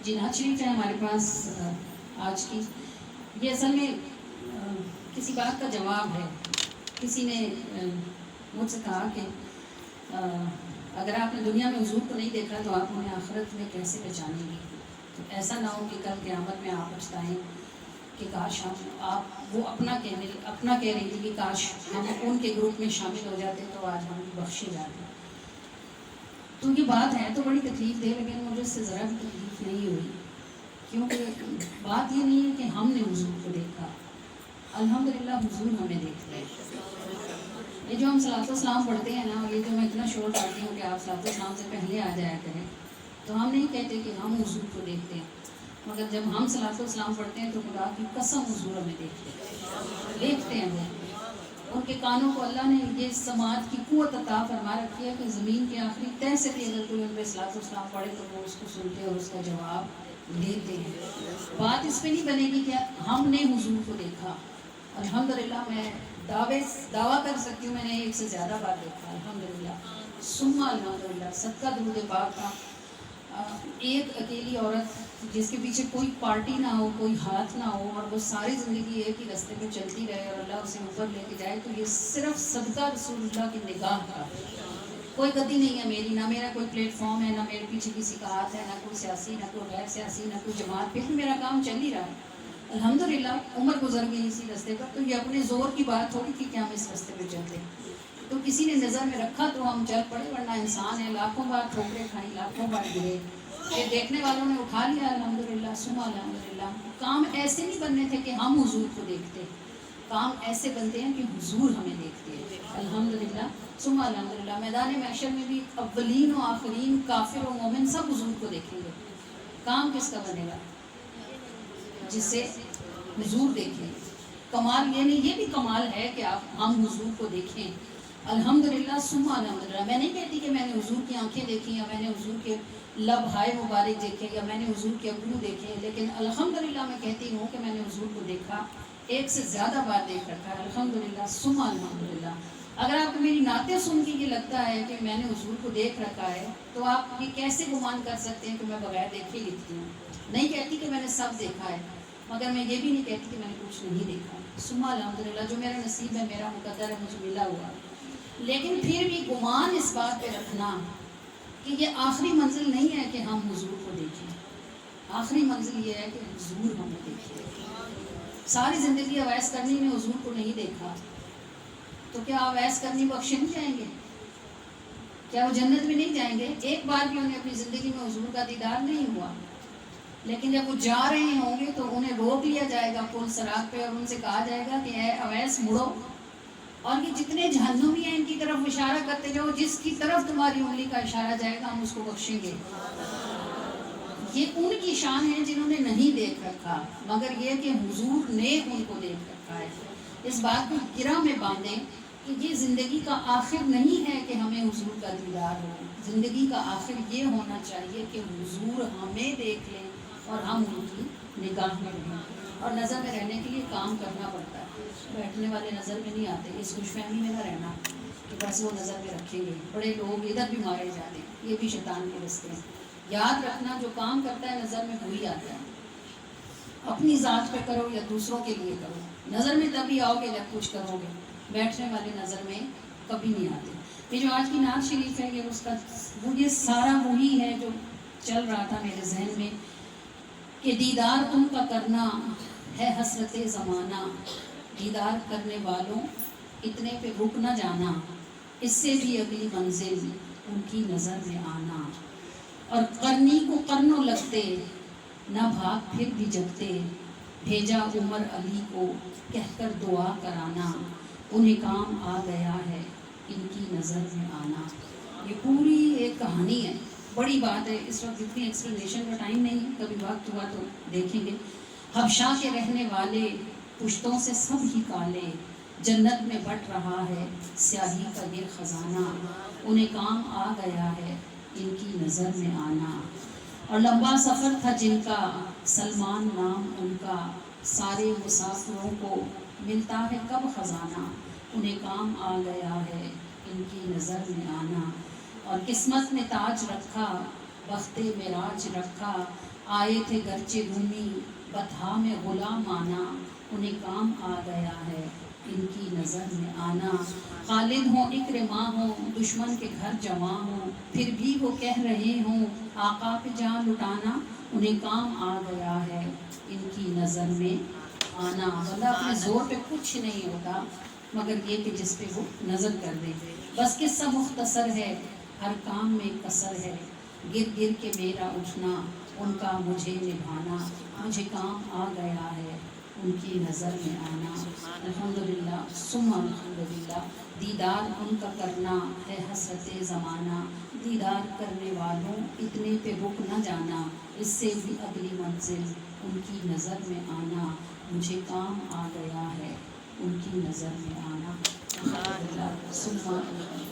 جی نعت شریف ہے ہمارے پاس آج کی. یہ اصل میں کسی بات کا جواب ہے. کسی نے مجھ سے کہا کہ اگر آپ نے دنیا میں حضور کو نہیں دیکھا تو آپ انہیں آخرت میں کیسے پہچانیں گی. تو ایسا نہ ہو کہ کل قیامت میں آپ پچھتائیں کہ کاش ہم آپ وہ اپنا کہہ رہی تھی کہ کاش ہم ان کے گروپ میں شامل ہو جاتے تو آج ہم بخشے جاتے. تو یہ بات ہے تو بڑی تکلیف دے, لیکن مجھے اس سے ذرا بھی تکلیف نہیں ہوئی, کیونکہ بات یہ نہیں ہے کہ ہم نے حضور کو دیکھا, الحمدللہ حضور ہمیں دیکھتے ہیں. یہ جو ہم صلاۃ والسلام پڑھتے ہیں نا, یہ جو میں اتنا شور پاتی ہوں کہ آپ صلاۃ والسلام سے پہلے آ جایا کریں, تو ہم نہیں کہتے کہ ہم حضور کو دیکھتے ہیں, مگر جب ہم صلاۃ والسلام پڑھتے ہیں تو خدا کی قسم حضور ہمیں دیکھتے ہیں. وہ ان کے کانوں کو اللہ نے یہ سماعت کی قوت عطا فرما رکھی ہے کہ زمین کے آخری تہ سے بھی اگر کوئی ان پہ صلاۃ والسلام پڑھے تو وہ اس کو سنتے اور اس کا جواب دیتے ہیں. بات اس پہ نہیں بنے گی کہ ہم نے حضور کو دیکھا. الحمدللہ میں دعویٰ کر سکتی ہوں, میں نے ایک سے زیادہ بار دیکھا الحمدللہ, ثم الحمدللہ, صدقہ درود پاک کا. ایک اکیلی عورت جس کے پیچھے کوئی پارٹی نہ ہو, کوئی ہاتھ نہ ہو, اور وہ ساری زندگی ایک ہی راستے پہ چلتی رہے اور اللہ اسے اوپر لے کے جائے, تو یہ صرف صدقہ رسول اللہ کی نگاہ کا. کوئی گدی نہیں ہے میری, نہ میرا کوئی پلیٹ فارم ہے, نہ میرے پیچھے کسی کا ہاتھ ہے, نہ کوئی سیاسی, نہ کوئی غیر سیاسی, نہ کوئی جماعت, پھر بھی میرا کام چل ہی رہا ہے الحمدللہ. عمر گزر گئی اسی راستے پر, تو یہ اپنے زور کی بات تھوڑی تھی کہ ہم اس راستے پہ چلتے, تو کسی نے نظر میں رکھا تو ہم چل پڑے, ورنہ انسان ہے, لاکھوں بار ٹھوکریں کھائیں, لاکھوں بار گرے, یہ دیکھنے والوں نے اٹھا لیا الحمدللہ ثم الحمدللہ. کام ایسے نہیں بننے تھے کہ ہم حضور کو دیکھتے, کام ایسے بنتے ہیں کہ حضور ہمیں دیکھتے ہیں الحمدللہ ثم الحمدللہ. میدان محشر میں بھی اولین و آخرین, کافر و مومن سب حضور کو دیکھیں گے. کام کس کا بنے گا؟ جس سے حضور دیکھیں. کمال یہ نہیں, یہ بھی کمال ہے کہ ہم حضور کو دیکھیں الحمدللہ ثم الحمدللہ. میں نہیں کہتی کہ میں نے حضور کی آنکھیں دیکھی, یا میں نے حضور کے لب ہائے مبارک دیکھے, یا میں نے حضور کے ابرو دیکھے, لیکن الحمدللہ میں کہتی ہوں کہ میں نے حضور کو دیکھا, ایک سے زیادہ بار دیکھ رکھا ہے الحمدللہ ثم الحمدللہ. اگر آپ کو میری نعتیں سن کے یہ لگتا ہے کہ میں نے حضور کو دیکھ رکھا ہے, تو آپ یہ کیسے گمان کر سکتے ہیں کہ میں بغیر دیکھے لکھتی ہوں. نہیں کہتی کہ میں نے سب دیکھا ہے, مگر میں یہ بھی نہیں کہتی کہ میں نے کچھ نہیں دیکھا. ثم الحمدللہ, جو میرا نصیب ہے, میرا مقدر ہے, مجھے ملا ہوا. لیکن پھر بھی گمان اس بات پہ رکھنا کہ یہ آخری منزل نہیں ہے کہ ہم حضور کو دیکھیں. آخری منزل یہ ہے کہ حضور ہمیں دیکھیں. ساری زندگی اویس کرنی نے حضور کو نہیں دیکھا, تو کیا اویس کرنی بخشے نہیں جائیں گے؟ کیا وہ جنت میں نہیں جائیں گے؟ ایک بار بھی انہیں اپنی زندگی میں حضور کا دیدار نہیں ہوا, لیکن جب وہ جا رہے ہوں گے تو انہیں روک لیا جائے گا پل صراط پہ, اور ان سے کہا جائے گا کہ اے اویس مڑو, اور یہ جتنے جہنمی ہیں ان کی طرف اشارہ کرتے جاؤ, جس کی طرف تمہاری انگلی کا اشارہ جائے گا ہم اس کو بخشیں گے. یہ ان کی شان ہے جنہوں نے نہیں دیکھ رکھا, مگر یہ کہ حضور نے ان کو دیکھ رکھا ہے. اس بات کو گرہ میں باندھیں کہ یہ زندگی کا آخر نہیں ہے کہ ہمیں حضور کا دیدار ہو. زندگی کا آخر یہ ہونا چاہیے کہ حضور ہمیں دیکھ لیں اور ہم ان کی نگاہ میں رہیں. اور نظر میں رہنے کے لیے کام کرنا پڑتا ہے. بیٹھنے والے نظر میں نہیں آتے. اس خوش فہمی میں نہ رہنا کہ بس وہ نظر میں رکھیں گے. بڑے لوگ ادھر بھی مارے جاتے ہیں, یہ بھی شیطان کے رستے ہیں. یاد رکھنا, جو کام کرتا ہے نظر میں وہی آتا ہے. اپنی ذات پہ کرو یا دوسروں کے لیے کرو, نظر میں تبھی آؤ گے جب کچھ کرو گے. بیٹھنے والے نظر میں کبھی نہیں آتے. یہ جو آج کی نعت شریف ہے, یہ اس کا یہ سارا وہی ہے جو چل رہا تھا میرے ذہن میں کہ دیدار تم کا کرنا ہے حسرت زمانہ, دیدار کرنے والوں اتنے پہ رک نہ جانا, اس سے بھی اگلی منزل ان کی نظر میں آنا. اور کرنی کو کرنوں لگتے, نہ بھاگ پھر بھی جگتے, بھیجا عمر علی کو کہہ کر دعا کرانا, انہیں کام آ گیا ہے ان کی نظر میں آنا. یہ پوری ایک کہانی ہے, بڑی بات ہے. اس وقت اتنی ایکسپلینیشن کا ٹائم نہیں, کبھی وقت ہوا تو دیکھیں گے. حبشہ کے رہنے والے پشتوں سے سب ہی کالے, جنت میں بٹ رہا ہے سیاہی کا یہ خزانہ, انہیں کام آ گیا ہے ان کی نظر میں آنا. اور لمبا سفر تھا جن کا, سلمان نام ان کا, سارے مسافروں کو ملتا ہے کب خزانہ, انہیں کام آ گیا ہے ان کی نظر میں آنا. اور قسمت نے تاج رکھا, بخت معراج رکھا, آئے تھے گرچہ رومی بتھا میں غلام آنا، انہیں کام آ گیا ہے ان کی نظر میں آنا۔ خالد ہوں اکرمہ ہوں دشمن کے گھر جواں ہوں، پھر بھی وہ کہہ رہے ہوں آقا پہ جان لٹانا، انہیں کام آ گیا ہے ان کی نظر میں آنا۔ بندہ اپنے زور پہ کچھ نہیں ہوتا مگر یہ کہ جس پہ وہ نظر کر دے۔ بس قصہ مختصر ہے، ہر کام میں کسر ہے، گر گر کے میرا اٹھنا ان کا مجھے نبھانا، مجھے کام آ گیا ہے ان کی نظر میں آنا۔ الحمدللہ ثم الحمدللہ، دیدار ان کا کرنا ہے حسرت زمانہ، دیدار کرنے والوں اتنے پہ رک نہ جانا، اس سے بھی اگلی منزل ان کی نظر میں آنا، مجھے کام آ گیا ہے ان کی نظر میں آنا۔ الحمدللہ ثم الحمدللہ۔